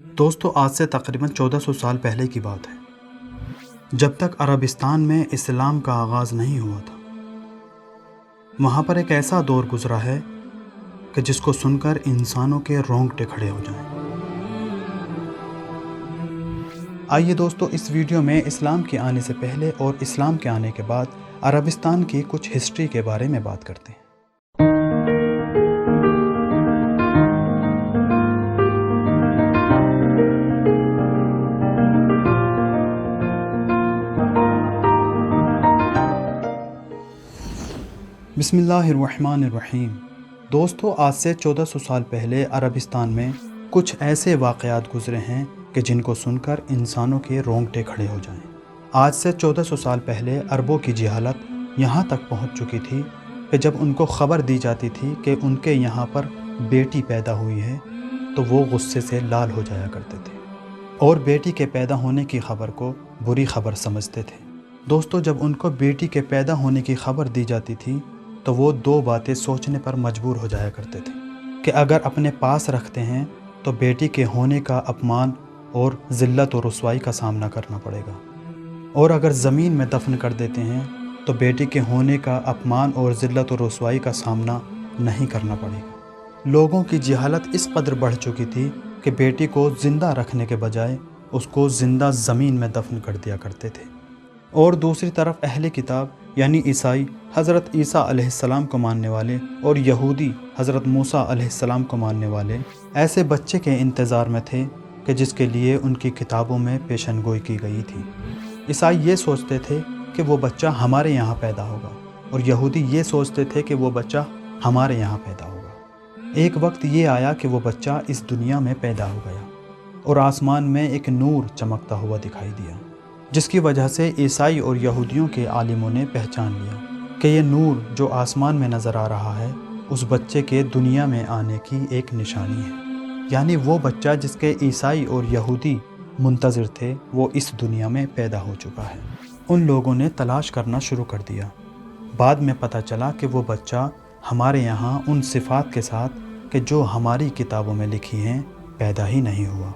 دوستو آج سے تقریباً 1400 سال پہلے کی بات ہے، جب تک عربستان میں اسلام کا آغاز نہیں ہوا تھا۔ وہاں پر ایک ایسا دور گزرا ہے کہ جس کو سن کر انسانوں کے رونگٹے کھڑے ہو جائیں۔ آئیے دوستو اس ویڈیو میں اسلام کے آنے سے پہلے اور اسلام کے آنے کے بعد عربستان کی کچھ ہسٹری کے بارے میں بات کرتے ہیں۔ بسم اللہ الرحمن الرحیم۔ دوستو آج سے 1400 سال پہلے عربستان میں کچھ ایسے واقعات گزرے ہیں کہ جن کو سن کر انسانوں کے رونگٹے کھڑے ہو جائیں۔ آج سے 1400 سال پہلے عربوں کی جہالت یہاں تک پہنچ چکی تھی کہ جب ان کو خبر دی جاتی تھی کہ ان کے یہاں پر بیٹی پیدا ہوئی ہے تو وہ غصے سے لال ہو جایا کرتے تھے اور بیٹی کے پیدا ہونے کی خبر کو بری خبر سمجھتے تھے۔ دوستو جب ان کو بیٹی کے پیدا ہونے کی خبر دی جاتی تھی تو وہ دو باتیں سوچنے پر مجبور ہو جایا کرتے تھے کہ اگر اپنے پاس رکھتے ہیں تو بیٹی کے ہونے کا اپمان اور ذلت و رسوائی کا سامنا کرنا پڑے گا، اور اگر زمین میں دفن کر دیتے ہیں تو بیٹی کے ہونے کا اپمان اور ذلت و رسوائی کا سامنا نہیں کرنا پڑے گا۔ لوگوں کی جہالت اس قدر بڑھ چکی تھی کہ بیٹی کو زندہ رکھنے کے بجائے اس کو زندہ زمین میں دفن کر دیا کرتے تھے۔ اور دوسری طرف اہل کتاب یعنی عیسائی حضرت عیسیٰ علیہ السلام کو ماننے والے اور یہودی حضرت موسیٰ علیہ السلام کو ماننے والے ایسے بچے کے انتظار میں تھے کہ جس کے لیے ان کی کتابوں میں پیشن گوئی کی گئی تھی۔ عیسائی یہ سوچتے تھے کہ وہ بچہ ہمارے یہاں پیدا ہوگا، اور یہودی یہ سوچتے تھے کہ وہ بچہ ہمارے یہاں پیدا ہوگا۔ ایک وقت یہ آیا کہ وہ بچہ اس دنیا میں پیدا ہو گیا اور آسمان میں ایک نور چمکتا ہوا دکھائی دیا، جس کی وجہ سے عیسائی اور یہودیوں کے عالموں نے پہچان لیا کہ یہ نور جو آسمان میں نظر آ رہا ہے اس بچے کے دنیا میں آنے کی ایک نشانی ہے، یعنی وہ بچہ جس کے عیسائی اور یہودی منتظر تھے وہ اس دنیا میں پیدا ہو چکا ہے۔ ان لوگوں نے تلاش کرنا شروع کر دیا۔ بعد میں پتہ چلا کہ وہ بچہ ہمارے یہاں ان صفات کے ساتھ کہ جو ہماری کتابوں میں لکھی ہیں پیدا ہی نہیں ہوا،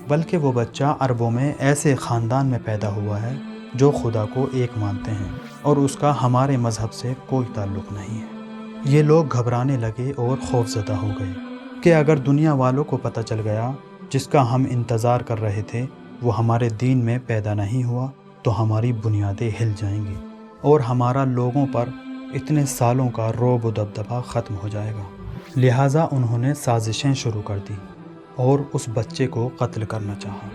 بلکہ وہ بچہ عربوں میں ایسے خاندان میں پیدا ہوا ہے جو خدا کو ایک مانتے ہیں اور اس کا ہمارے مذہب سے کوئی تعلق نہیں ہے۔ یہ لوگ گھبرانے لگے اور خوفزدہ ہو گئے کہ اگر دنیا والوں کو پتہ چل گیا جس کا ہم انتظار کر رہے تھے وہ ہمارے دین میں پیدا نہیں ہوا تو ہماری بنیادیں ہل جائیں گی اور ہمارا لوگوں پر اتنے سالوں کا رعب و دبدبہ ختم ہو جائے گا۔ لہٰذا انہوں نے سازشیں شروع کر دی اور اس بچے کو قتل کرنا چاہا،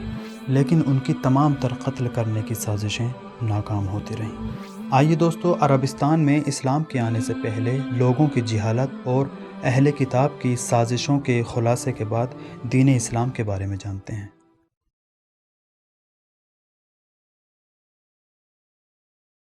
لیکن ان کی تمام تر قتل کرنے کی سازشیں ناکام ہوتی رہیں۔ آئیے دوستو عربستان میں اسلام کے آنے سے پہلے لوگوں کی جہالت اور اہل کتاب کی سازشوں کے خلاصے کے بعد دین اسلام کے بارے میں جانتے ہیں۔